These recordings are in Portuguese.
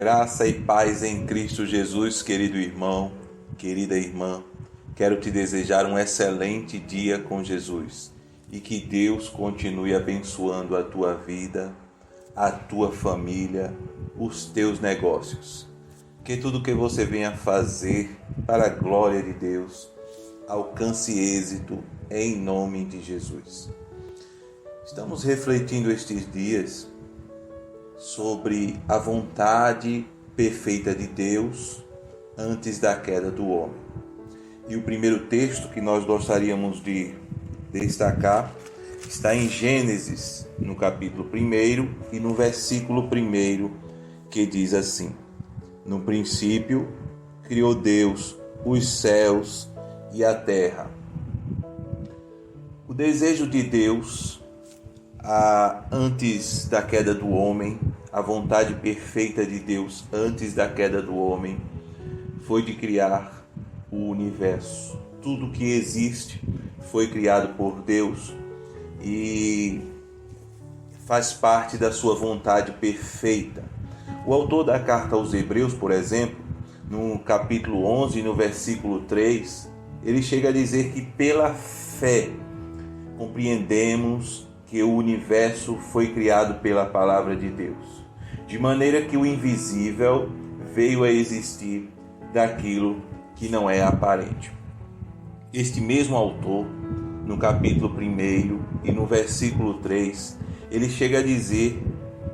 Graça e paz em Cristo Jesus, querido irmão, querida irmã. Quero te desejar um excelente dia com Jesus e que Deus continue abençoando a tua vida, a tua família, os teus negócios. Que tudo que você venha fazer para a glória de Deus alcance êxito em nome de Jesus. Estamos refletindo estes dias sobre a vontade perfeita de Deus antes da queda do homem. E o primeiro texto que nós gostaríamos de destacar está em Gênesis, no capítulo 1 e no versículo 1, que diz assim: No princípio criou Deus os céus e a terra. O desejo de Deus antes da queda do homem, a vontade perfeita de Deus antes da queda do homem, foi de criar o universo. Tudo que existe foi criado por Deus e faz parte da sua vontade perfeita. O autor da carta aos Hebreus, por exemplo, no capítulo 11, no versículo 3, ele chega a dizer que pela fé compreendemos que o universo foi criado pela palavra de Deus, de maneira que o invisível veio a existir daquilo que não é aparente. Este mesmo autor, no capítulo 1 e no versículo 3, ele chega a dizer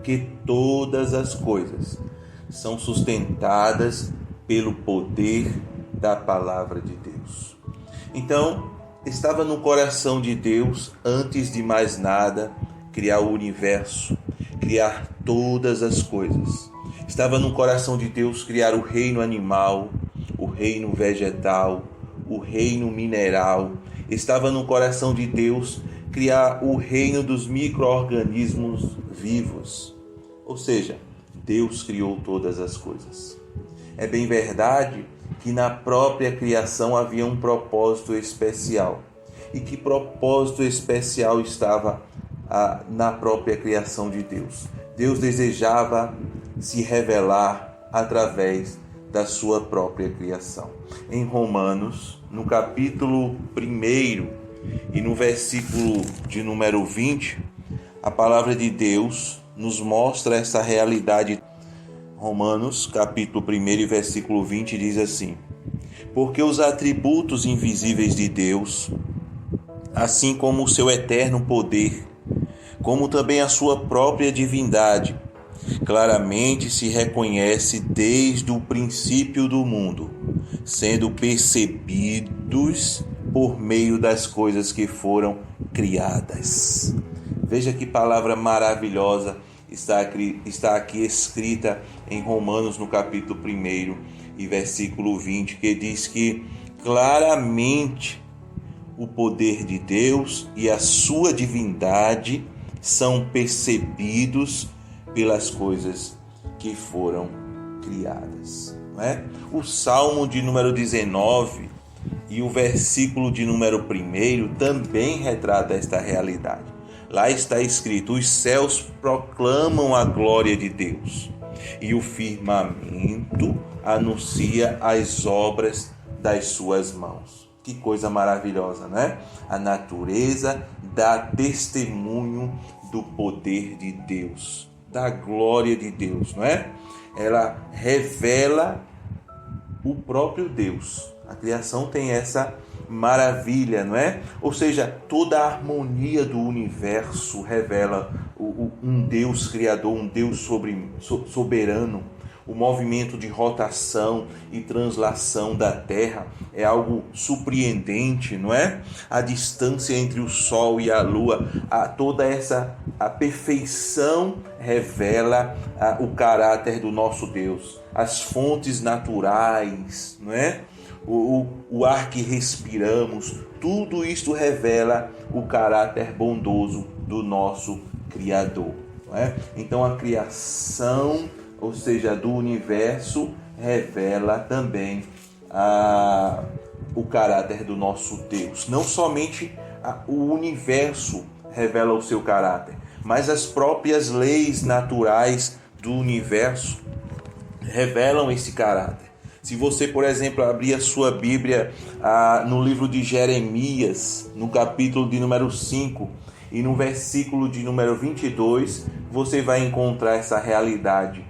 que todas as coisas são sustentadas pelo poder da palavra de Deus. Então, estava no coração de Deus, antes de mais nada, criar o universo, criar todas as coisas. Estava no coração de Deus criar o reino animal, o reino vegetal, o reino mineral. Estava no coração de Deus criar o reino dos micro-organismos vivos. Ou seja, Deus criou todas as coisas. É bem verdade que na própria criação havia um propósito especial. E que propósito especial estava na própria criação de Deus? Deus desejava se revelar através da sua própria criação. Em Romanos, no capítulo 1 e no versículo de número 20, a palavra de Deus nos mostra essa realidade. Romanos, capítulo 1 e versículo 20 diz assim: Porque os atributos invisíveis de Deus, assim como o seu eterno poder, como também a sua própria divindade, claramente se reconhece desde o princípio do mundo, sendo percebidos por meio das coisas que foram criadas. Veja que palavra maravilhosa está aqui escrita em Romanos, no capítulo 1 e versículo 20, que diz que claramente o poder de Deus e a sua divindade são percebidos pelas coisas que foram criadas. Não é? O Salmo de número 19 e o versículo de número 1 também retrata esta realidade. Lá está escrito: os céus proclamam a glória de Deus e o firmamento anuncia as obras das suas mãos. Que coisa maravilhosa, né? A natureza dá testemunho do poder de Deus, da glória de Deus, não é? Ela revela o próprio Deus. A criação tem essa maravilha, não é? Ou seja, toda a harmonia do universo revela um Deus criador, um Deus soberano. O movimento de rotação e translação da Terra é algo surpreendente, não é? A distância entre o Sol e a Lua, toda a perfeição revela o caráter do nosso Deus. As fontes naturais, não é? O ar que respiramos, tudo isto revela o caráter bondoso do nosso Criador, não é? Então a criação, ou seja, do universo, revela também o caráter do nosso Deus. Não somente o universo revela o seu caráter, mas as próprias leis naturais do universo revelam esse caráter. Se você, por exemplo, abrir a sua Bíblia no livro de Jeremias, no capítulo de número 5 e no versículo de número 22, você vai encontrar essa realidade.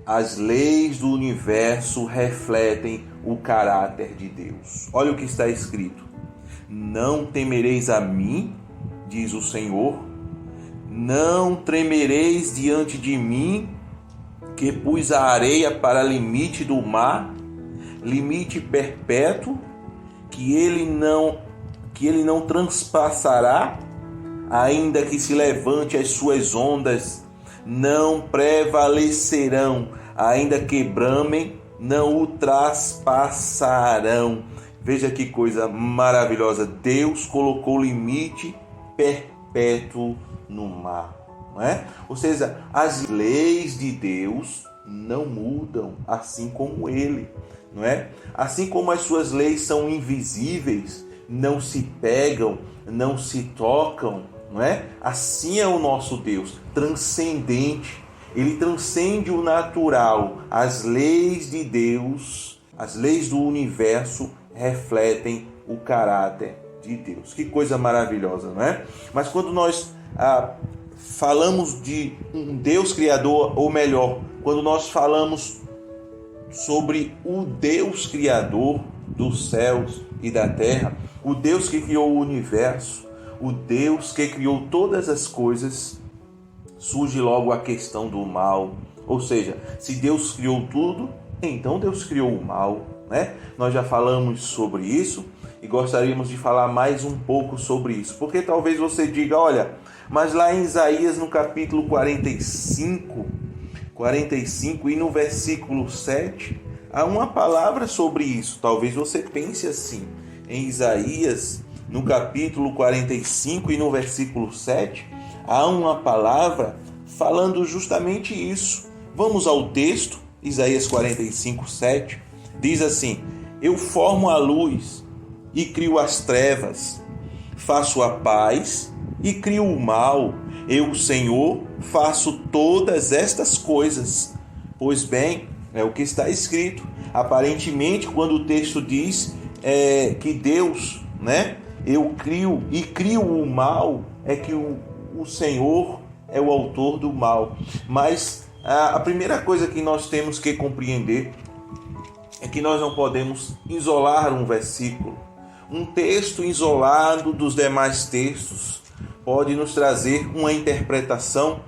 As leis do universo refletem o caráter de Deus. Olha o que está escrito: não temereis a mim, diz o Senhor, não tremereis diante de mim, que pus a areia para limite do mar, limite perpétuo, que ele não transpassará, ainda que se levante as suas ondas, não prevalecerão, ainda que bramem, não o traspassarão. Veja que coisa maravilhosa, Deus colocou limite perpétuo no mar. Não é? Ou seja, as leis de Deus não mudam, assim como Ele, não é? Assim como as suas leis são invisíveis, não se pegam, não se tocam, não é? Assim é o nosso Deus, transcendente. Ele transcende o natural. As leis de Deus, as leis do universo refletem o caráter de Deus. Que coisa maravilhosa, não é? Mas quando nós falamos de um Deus criador, ou melhor, quando nós falamos sobre o Deus criador dos céus e da terra, o Deus que criou o universo, o Deus que criou todas as coisas, surge logo a questão do mal. Ou seja, se Deus criou tudo, então Deus criou o mal, né? Nós já falamos sobre isso e gostaríamos de falar mais um pouco sobre isso, porque talvez você diga, olha, mas lá em Isaías, no capítulo 45 e no versículo 7, há uma palavra sobre isso. Talvez você pense assim, em Isaías, no capítulo 45 e no versículo 7, há uma palavra falando justamente isso. Vamos ao texto, Isaías 45, 7, diz assim: eu formo a luz e crio as trevas, faço a paz e crio o mal, eu, Senhor, faço todas estas coisas. Pois bem, é o que está escrito. Aparentemente, quando o texto diz que Deus, né, eu crio e crio o mal, é que o Senhor é o autor do mal. Mas a primeira coisa que nós temos que compreender é que nós não podemos isolar um versículo. Um texto isolado dos demais textos pode nos trazer uma interpretação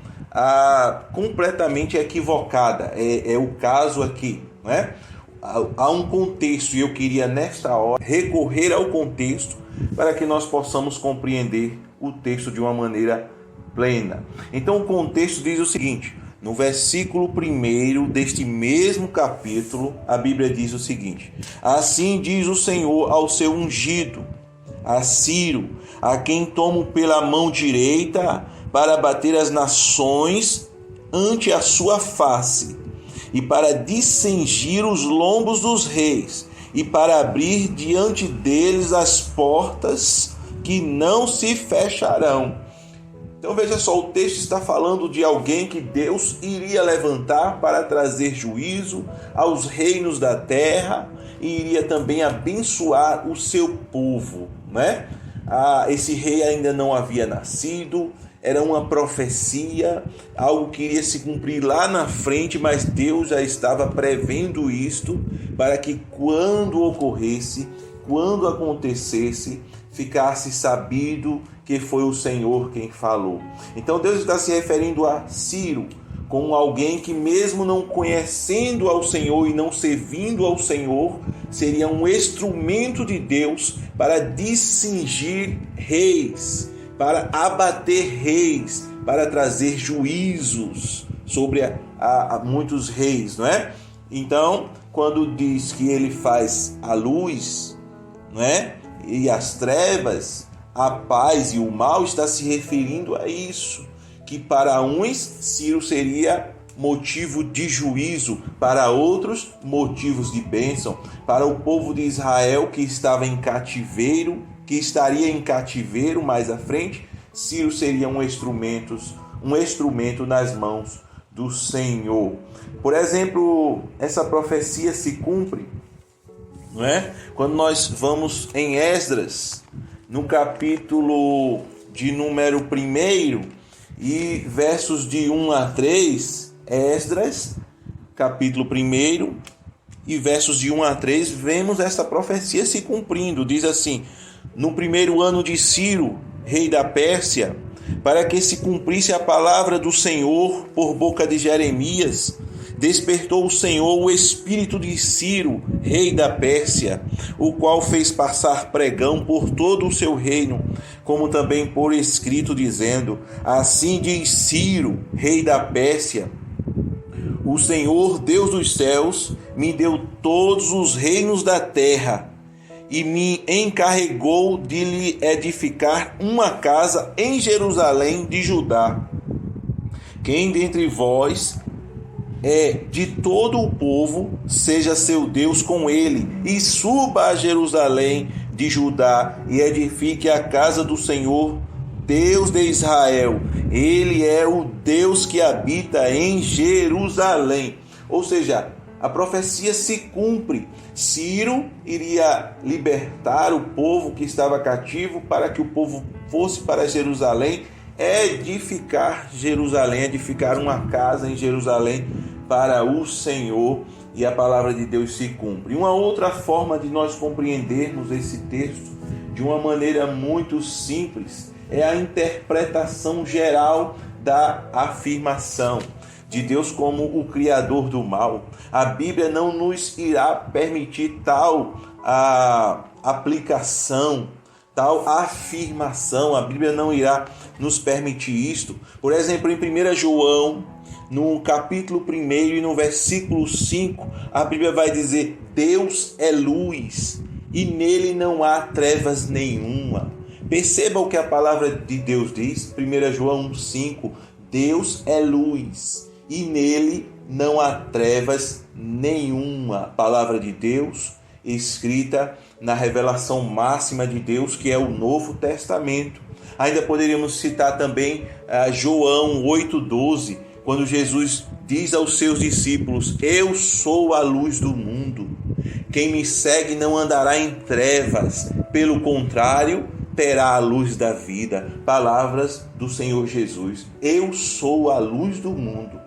completamente equivocada. É o caso aqui, não é? Há um contexto e eu queria nesta hora recorrer ao contexto para que nós possamos compreender o texto de uma maneira plena. Então o contexto diz o seguinte: no versículo 1 deste mesmo capítulo, a Bíblia diz o seguinte: assim diz o Senhor ao seu ungido, a Ciro, a quem tomo pela mão direita para bater as nações ante a sua face, e para dissengir os lombos dos reis, e para abrir diante deles as portas que não se fecharão. Então veja só, o texto está falando de alguém que Deus iria levantar para trazer juízo aos reinos da terra e iria também abençoar o seu povo, né? Esse rei ainda não havia nascido, era uma profecia, algo que iria se cumprir lá na frente, mas Deus já estava prevendo isto para que quando ocorresse, quando acontecesse, ficasse sabido que foi o Senhor quem falou. Então Deus está se referindo a Ciro como alguém que, mesmo não conhecendo ao Senhor e não servindo ao Senhor, seria um instrumento de Deus para dissingir reis, para abater reis, para trazer juízos sobre muitos reis, não é? Então, quando diz que ele faz a luz, não é? E as trevas, a paz e o mal, está se referindo a isso, que para uns Ciro seria motivo de juízo, para outros motivos de bênção. Para o povo de Israel que estava em cativeiro, que estaria em cativeiro mais à frente, Ciro seria um instrumento nas mãos do Senhor. Por exemplo, essa profecia se cumpre, não é? Quando nós vamos em Esdras, no capítulo de número 1 e versos de 1 a 3, Esdras, capítulo 1 e versos de 1 a 3, vemos essa profecia se cumprindo. Diz assim: no 1º ano de Ciro, rei da Pérsia, para que se cumprisse a palavra do Senhor por boca de Jeremias, despertou o Senhor o espírito de Ciro, rei da Pérsia, o qual fez passar pregão por todo o seu reino, como também por escrito, dizendo: assim diz Ciro, rei da Pérsia: o Senhor, Deus dos céus, me deu todos os reinos da terra e me encarregou de lhe edificar uma casa em Jerusalém de Judá. Quem dentre vós é de todo o povo, seja seu Deus com ele, e suba a Jerusalém de Judá e edifique a casa do Senhor, Deus de Israel. Ele é o Deus que habita em Jerusalém. Ou seja, a profecia se cumpre. Ciro iria libertar o povo que estava cativo para que o povo fosse para Jerusalém, edificar Jerusalém, edificar uma casa em Jerusalém para o Senhor, e a palavra de Deus se cumpre. Uma outra forma de nós compreendermos esse texto de uma maneira muito simples é a interpretação geral da afirmação de Deus como o Criador do mal. A Bíblia não nos irá permitir tal aplicação, tal afirmação. A Bíblia não irá nos permitir isto. Por exemplo, em 1 João, no capítulo 1 e no versículo 5, a Bíblia vai dizer: Deus é luz e nele não há trevas nenhuma. Perceba o que a palavra de Deus diz, 1 João 5, Deus é luz e nele não há trevas nenhuma. Palavra de Deus escrita na revelação máxima de Deus, que é o Novo Testamento. Ainda poderíamos citar também João 8,12, quando Jesus diz aos seus discípulos: eu sou a luz do mundo. Quem me segue não andará em trevas, pelo contrário, terá a luz da vida. Palavras do Senhor Jesus. Eu sou a luz do mundo.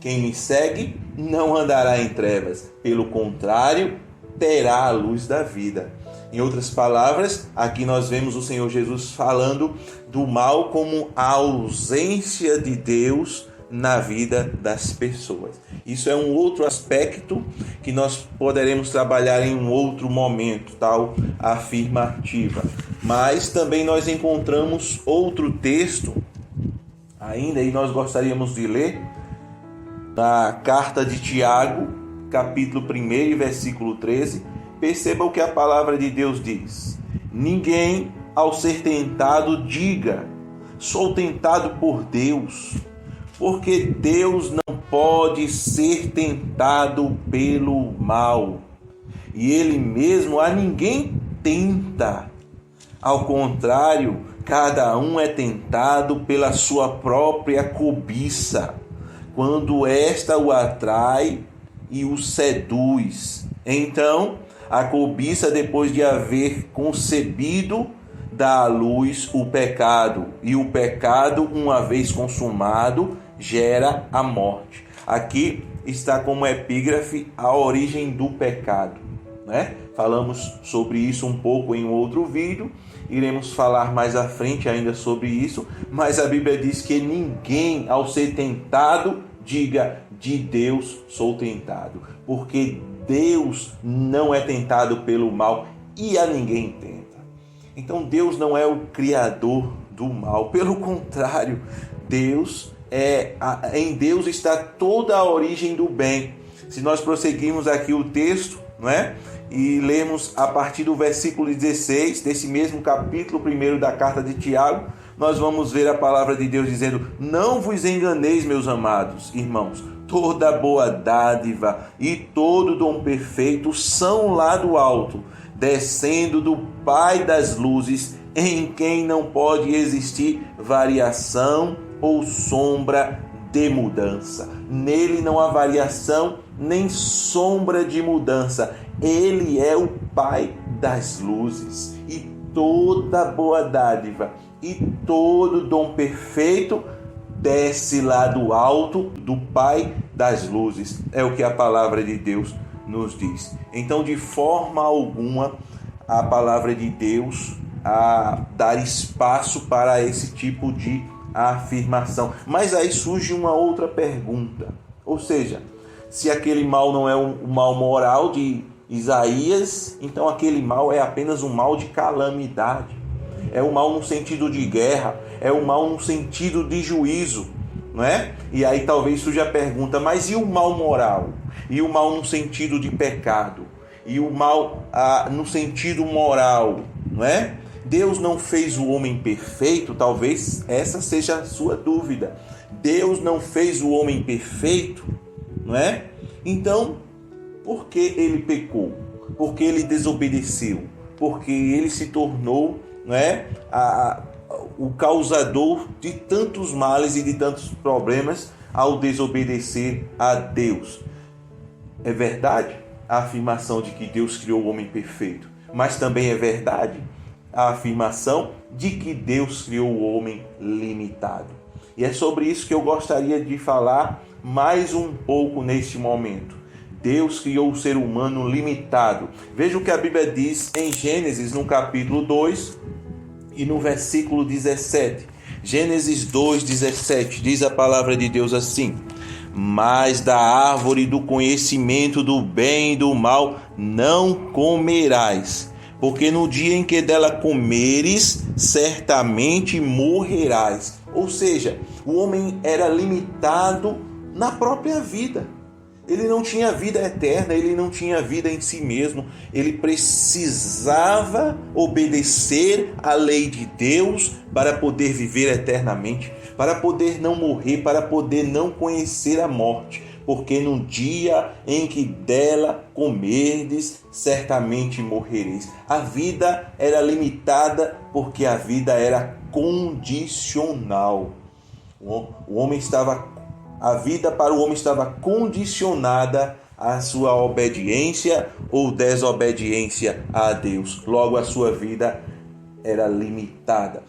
Quem me segue não andará em trevas, pelo contrário, terá a luz da vida. Em outras palavras, aqui nós vemos o Senhor Jesus falando do mal como a ausência de Deus na vida das pessoas. Isso é um outro aspecto que nós poderemos trabalhar em um outro momento, tal afirmativa. Mas também nós encontramos outro texto ainda, e nós gostaríamos de ler na carta de Tiago, capítulo 1, versículo 13. Perceba o que a palavra de Deus diz: ninguém, ao ser tentado, diga: sou tentado por Deus, porque Deus não pode ser tentado pelo mal, e Ele mesmo a ninguém tenta. Ao contrário, cada um é tentado pela sua própria cobiça, quando esta o atrai e o seduz. Então, a cobiça, depois de haver concebido, dá à luz o pecado, e o pecado, uma vez consumado, gera a morte. Aqui está como epígrafe a origem do pecado, né? Falamos sobre isso um pouco em outro vídeo, iremos falar mais à frente ainda sobre isso, mas a Bíblia diz que ninguém, ao ser tentado, diga: de Deus sou tentado, porque Deus não é tentado pelo mal e a ninguém tenta. Então Deus não é o criador do mal, pelo contrário, em Deus está toda a origem do bem. Se nós prosseguirmos aqui o texto, não é? E lermos a partir do versículo 16 desse mesmo capítulo 1 da carta de Tiago, nós vamos ver a palavra de Deus dizendo: não vos enganeis, meus amados irmãos, toda boa dádiva e todo dom perfeito são lá do alto, descendo do Pai das luzes, em quem não pode existir variação ou sombra de mudança. Nele não há variação nem sombra de mudança. Ele é o Pai das luzes. E toda boa dádiva e todo dom perfeito desce lá do alto do Pai das luzes. É o que a palavra de Deus nos diz. Então, de forma alguma, a palavra de Deus a dar espaço para esse tipo de afirmação. Mas aí surge uma outra pergunta. Ou seja, se aquele mal não é o mal moral de Isaías, então aquele mal é apenas um mal de calamidade. É um mal no sentido de guerra, é um mal no sentido de juízo, não é? E aí talvez surja a pergunta, mas e o mal moral? E o mal no sentido de pecado? E o mal no sentido moral, não é? Deus não fez o homem perfeito? Talvez essa seja a sua dúvida. Deus não fez o homem perfeito, não é? Então, por que ele pecou? Por que ele desobedeceu? Porque ele se tornou, não é, o causador de tantos males e de tantos problemas ao desobedecer a Deus. É verdade a afirmação de que Deus criou o homem perfeito, mas também é verdade a afirmação de que Deus criou o homem limitado. E é sobre isso que eu gostaria de falar mais um pouco neste momento. Deus criou o ser humano limitado. Veja o que a Bíblia diz em Gênesis, no capítulo 2 e no versículo 17. Gênesis 2:17, diz a palavra de Deus assim: mas da árvore do conhecimento do bem e do mal não comerás, porque no dia em que dela comeres, certamente morrerás. Ou seja, o homem era limitado na própria vida. Ele não tinha vida eterna, ele não tinha vida em si mesmo. Ele precisava obedecer à lei de Deus para poder viver eternamente, para poder não morrer, para poder não conhecer a morte. Porque no dia em que dela comerdes, certamente morrereis. A vida era limitada porque a vida era condicional. A vida para o homem estava condicionada à sua obediência ou desobediência a Deus. Logo, a sua vida era limitada.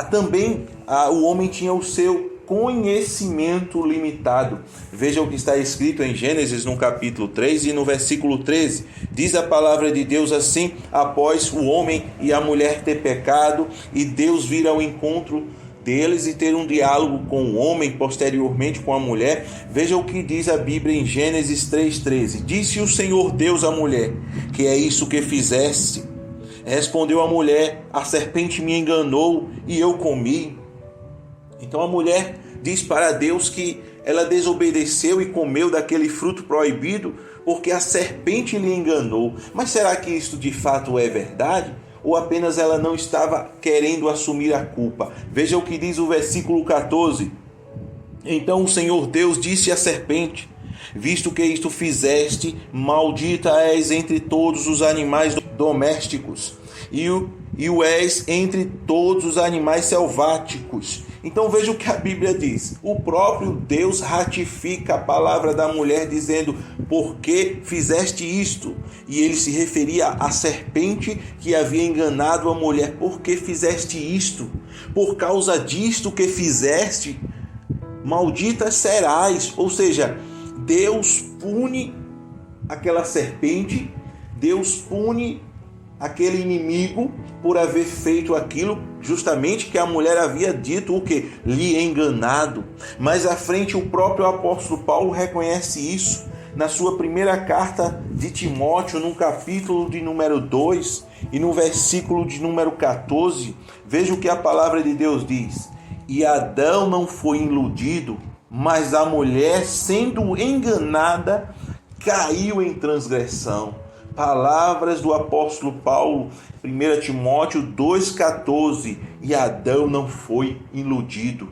Também o homem tinha o seu conhecimento limitado. Veja o que está escrito em Gênesis no capítulo 3 e no versículo 13. Diz a palavra de Deus assim: após o homem e a mulher ter pecado e Deus vir ao encontro deles e ter um diálogo com o homem, posteriormente com a mulher. Veja o que diz a Bíblia em Gênesis 3:13. Disse o Senhor Deus à mulher: que é isso que fizeste? Respondeu a mulher: a serpente me enganou e eu comi. Então a mulher diz para Deus que ela desobedeceu e comeu daquele fruto proibido porque a serpente lhe enganou. Mas será que isso de fato é verdade? Ou apenas ela não estava querendo assumir a culpa? Veja o que diz o versículo 14. Então o Senhor Deus disse à serpente: visto que isto fizeste, maldita és entre todos os animais domésticos, e o és entre todos os animais selváticos. Então veja o que a Bíblia diz. O próprio Deus ratifica a palavra da mulher dizendo: por que fizeste isto? E ele se referia à serpente que havia enganado a mulher. Por que fizeste isto? Por causa disto que fizeste, maldita serás. Ou seja, Deus pune aquela serpente, Deus pune aquele inimigo por haver feito aquilo justamente que a mulher havia dito, o que? Lhe enganado. Mais à frente, o próprio apóstolo Paulo reconhece isso na sua primeira carta de Timóteo, no capítulo de número 2 e no versículo de número 14. Veja o que a palavra de Deus diz: e Adão não foi iludido, mas a mulher, sendo enganada, caiu em transgressão. Palavras do apóstolo Paulo, 1 Timóteo 2,14. E Adão não foi iludido,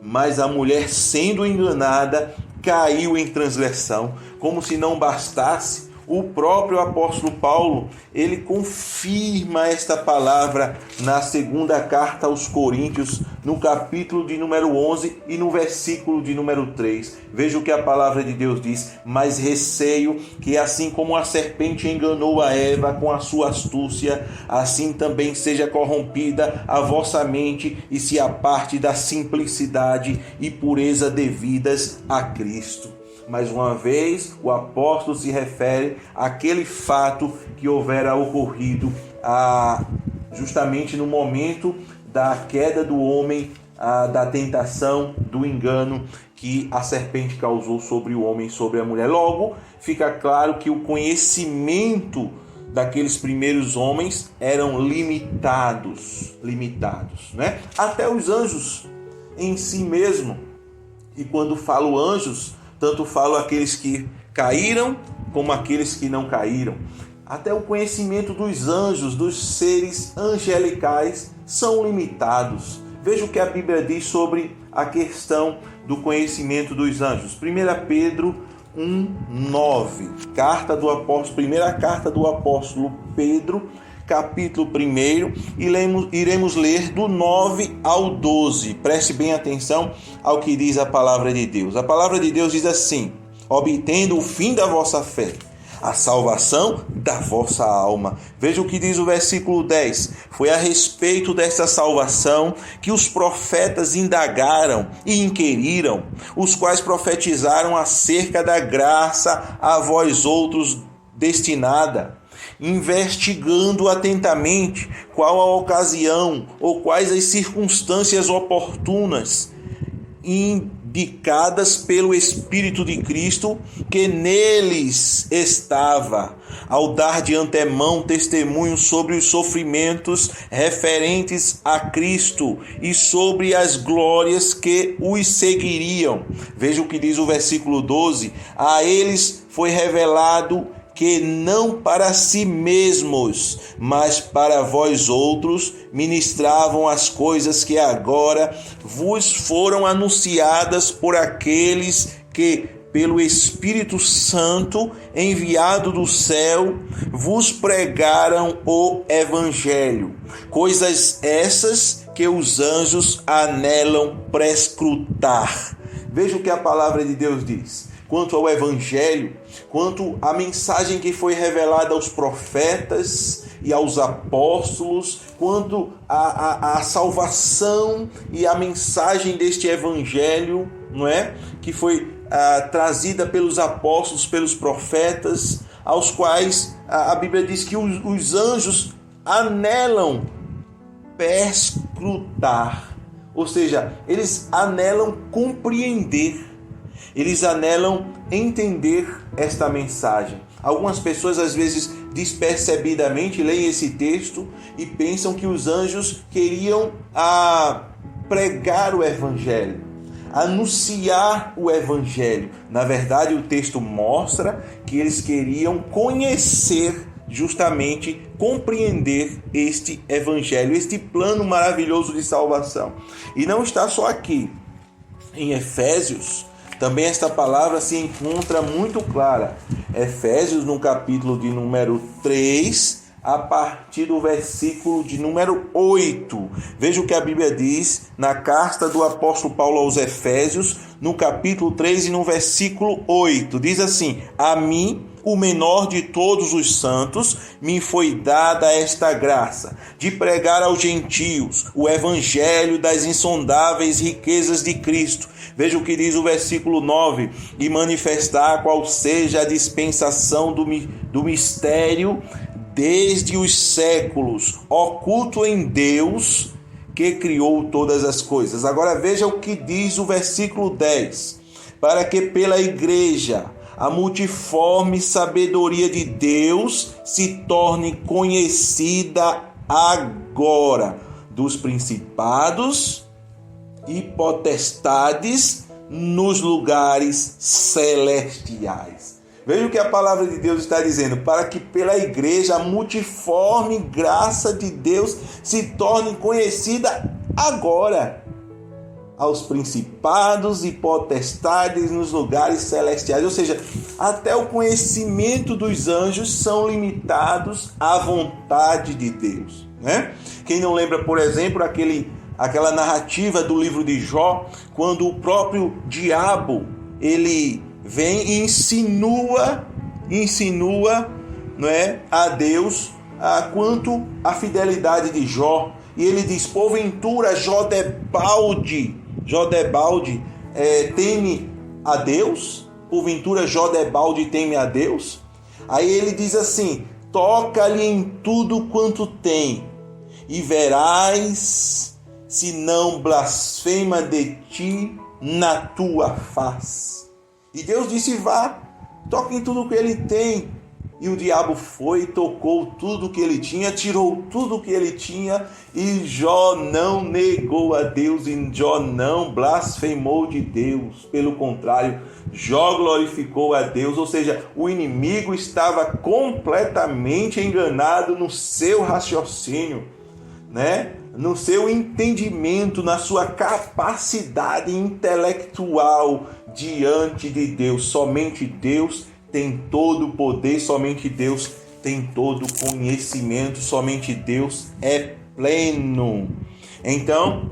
mas a mulher, sendo enganada, caiu em transgressão. Como se não bastasse, o próprio apóstolo Paulo, ele confirma esta palavra na segunda carta aos Coríntios, no capítulo de número 11 e no versículo de número 3. Veja o que a palavra de Deus diz: mas receio que assim como a serpente enganou a Eva com a sua astúcia, assim também seja corrompida a vossa mente e se aparte da simplicidade e pureza devidas a Cristo. Mais uma vez, o apóstolo se refere àquele fato que houvera ocorrido justamente no momento da queda do homem, da tentação, do engano que a serpente causou sobre o homem e sobre a mulher. Logo, fica claro que o conhecimento daqueles primeiros homens eram limitados, né? Até os anjos em si mesmo. E quando falo anjos, tanto falo aqueles que caíram como aqueles que não caíram. Até o conhecimento dos anjos, dos seres angelicais, são limitados. Veja o que a Bíblia diz sobre a questão do conhecimento dos anjos. 1 Pedro 1:9. Primeira carta do apóstolo Pedro, capítulo 1, e iremos ler do 9 ao 12. Preste bem atenção ao que diz a palavra de Deus. A palavra de Deus diz assim: obtendo o fim da vossa fé, a salvação da vossa alma. Veja o que diz o versículo 10. Foi a respeito desta salvação que os profetas indagaram e inquiriram, os quais profetizaram acerca da graça a vós outros destinada, investigando atentamente qual a ocasião ou quais as circunstâncias oportunas indicadas pelo Espírito de Cristo que neles estava, ao dar de antemão testemunho sobre os sofrimentos referentes a Cristo e sobre as glórias que os seguiriam. Veja o que diz o versículo 12. A eles foi revelado que não para si mesmos, mas para vós outros, ministravam as coisas que agora vos foram anunciadas por aqueles que, pelo Espírito Santo, enviado do céu, vos pregaram o Evangelho. Coisas essas que os anjos anelam prescrutar. Veja o que a palavra de Deus diz. Quanto ao Evangelho, quanto à mensagem que foi revelada aos profetas e aos apóstolos, quanto à salvação e à mensagem deste Evangelho, não é? Que foi trazida pelos apóstolos, pelos profetas, aos quais a Bíblia diz que os anjos anelam perscrutar, ou seja, eles anelam compreender. Eles anelam entender esta mensagem. Algumas pessoas, às vezes, despercebidamente, leem esse texto e pensam que os anjos queriam pregar o Evangelho, anunciar o Evangelho. Na verdade, o texto mostra que eles queriam conhecer, justamente compreender este Evangelho, este plano maravilhoso de salvação. E não está só aqui. Em Efésios, também esta palavra se encontra muito clara. Efésios, no capítulo de número 3, a partir do versículo de número 8. Veja o que a Bíblia diz na carta do apóstolo Paulo aos Efésios, no capítulo 3 e no versículo 8. Diz assim: a mim, o menor de todos os santos, me foi dada esta graça, de pregar aos gentios o evangelho das insondáveis riquezas de Cristo. Veja o que diz o versículo 9: e manifestar qual seja a dispensação do mistério desde os séculos, oculto em Deus, que criou todas as coisas. Agora veja o que diz o versículo 10: para que pela igreja a multiforme sabedoria de Deus se torne conhecida agora dos principados e potestades nos lugares celestiais. Veja o que a palavra de Deus está dizendo: para que pela igreja a multiforme graça de Deus se torne conhecida agora. aos principados e potestades nos lugares celestiais. Ou seja, até o conhecimento dos anjos são limitados à vontade de Deus, né? Quem não lembra, por exemplo, aquela narrativa do livro de Jó, quando o próprio diabo ele vem e insinua, não é, a Deus quanto à fidelidade de Jó. E ele diz: porventura Jodebalde teme a Deus? Porventura Jodebalde teme a Deus? Aí ele diz assim: toca-lhe em tudo quanto tem, e verás se não blasfema de ti na tua face. E Deus disse: vá, toca em tudo que ele tem. E o diabo foi, tocou tudo que ele tinha, tirou tudo que ele tinha, e Jó não negou a Deus, e Jó não blasfemou de Deus. Pelo contrário, Jó glorificou a Deus. Ou seja, o inimigo estava completamente enganado no seu raciocínio, né? No seu entendimento, na sua capacidade intelectual diante de Deus. Somente Deus tem todo o poder, somente Deus tem todo o conhecimento, somente Deus é pleno. Então,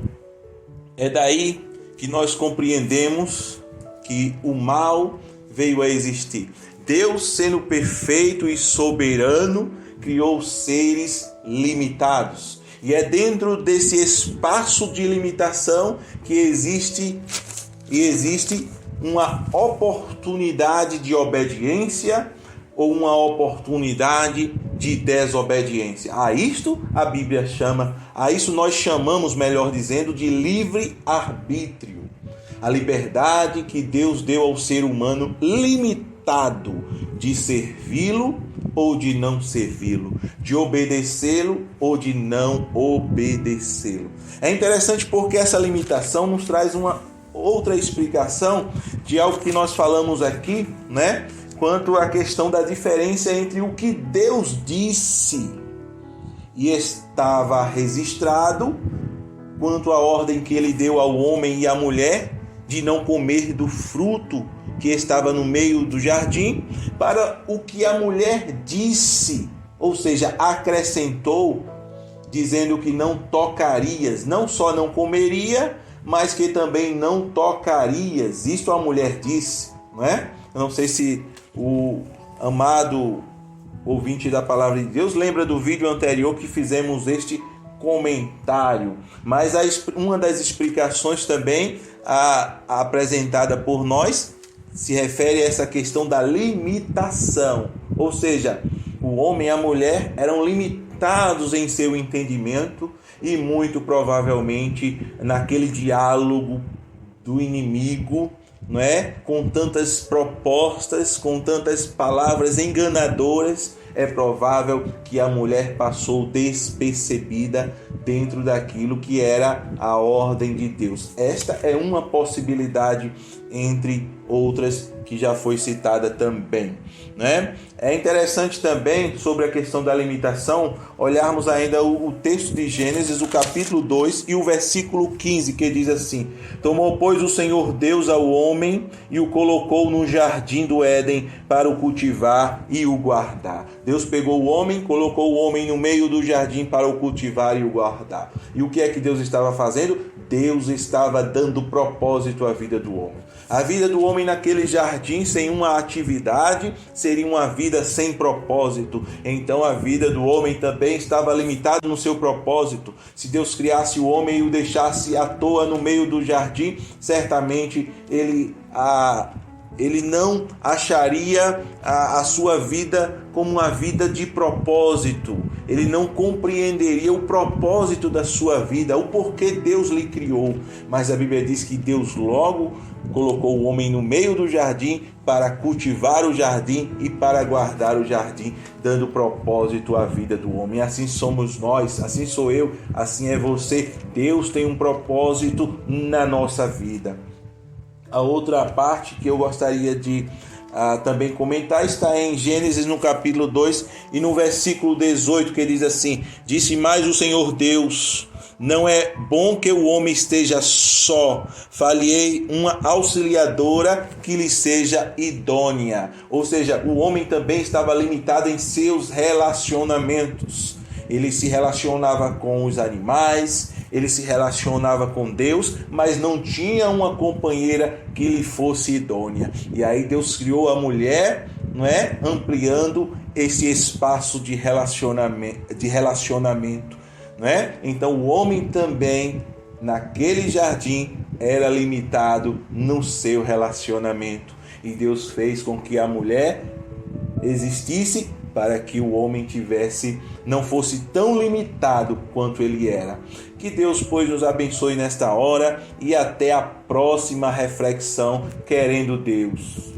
é daí que nós compreendemos que o mal veio a existir. Deus, sendo perfeito e soberano, criou seres limitados. E é dentro desse espaço de limitação que existe uma oportunidade de obediência ou uma oportunidade de desobediência. A isto a Bíblia chama, a isso nós chamamos, melhor dizendo, de livre-arbítrio. A liberdade que Deus deu ao ser humano limitado de servi-lo ou de não servi-lo, de obedecê-lo ou de não obedecê-lo. É interessante porque essa limitação nos traz uma outra explicação de algo que nós falamos aqui, né? Quanto à questão da diferença entre o que Deus disse e estava registrado, quanto à ordem que ele deu ao homem e à mulher de não comer do fruto que estava no meio do jardim, para o que a mulher disse, ou seja, acrescentou, dizendo que não tocarias, não só não comeria, mas que também não tocarias. Isto a mulher disse, não é? Eu não sei se o amado ouvinte da palavra de Deus lembra do vídeo anterior que fizemos este comentário, mas uma das explicações também apresentada por nós se refere a essa questão da limitação, ou seja, o homem e a mulher eram limitados em seu entendimento e muito provavelmente naquele diálogo do inimigo, não é? Com tantas propostas, com tantas palavras enganadoras, é provável que a mulher passou despercebida dentro daquilo que era a ordem de Deus. Esta é uma possibilidade entre outras que já foi citada também, né? É interessante também, sobre a questão da limitação, olharmos ainda o texto de Gênesis, o capítulo 2 e o versículo 15, que diz assim: tomou, pois, o Senhor Deus ao homem e o colocou no jardim do Éden para o cultivar e o guardar. Deus pegou o homem, colocou o homem no meio do jardim para o cultivar e o guardar. E o que é que Deus estava fazendo? Deus estava dando propósito à vida do homem. A vida do homem naquele jardim sem uma atividade seria uma vida sem propósito. Então a vida do homem também estava limitada no seu propósito. Se Deus criasse o homem e o deixasse à toa no meio do jardim, certamente ele não acharia a sua vida como uma vida de propósito. Ele não compreenderia o propósito da sua vida, o porquê Deus lhe criou. Mas a Bíblia diz que Deus logo colocou o homem no meio do jardim para cultivar o jardim e para guardar o jardim, dando propósito à vida do homem. Assim somos nós, assim sou eu, assim é você. Deus tem um propósito na nossa vida. A outra parte que eu gostaria de também comentar está em Gênesis no capítulo 2 e no versículo 18, que diz assim: disse mais o Senhor Deus: Não é bom que o homem esteja só. Far-lhe-ei uma auxiliadora que lhe seja idônea. Ou seja, o homem também estava limitado em seus relacionamentos. Ele se relacionava com os animais, ele se relacionava com Deus, mas não tinha uma companheira que lhe fosse idônea. E aí Deus criou a mulher, não é? Ampliando esse espaço de relacionamento, não é? Então o homem também, naquele jardim, era limitado no seu relacionamento. E Deus fez com que a mulher existisse para que o homem não fosse tão limitado quanto ele era. Que Deus, pois, nos abençoe nesta hora e até a próxima reflexão, querendo Deus.